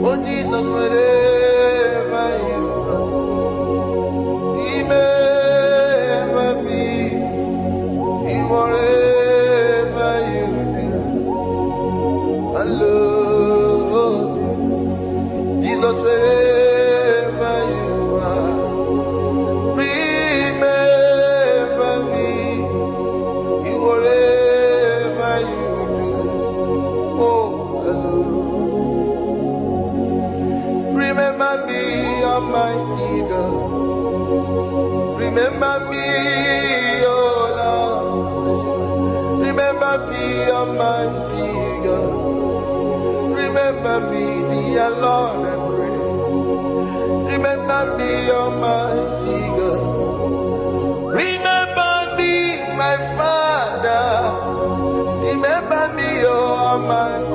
Oh Jesus, wherever you are, remember me. Whatever you do, I love you. Jesus, wherever you are, remember me. Whatever you do, oh, I love. Remember me, Almighty God. Remember me, oh Lord. Remember me, Almighty God. Remember me, dear Lord, I pray. Remember me, Almighty God. Remember me, my Father. Remember me, oh Almighty.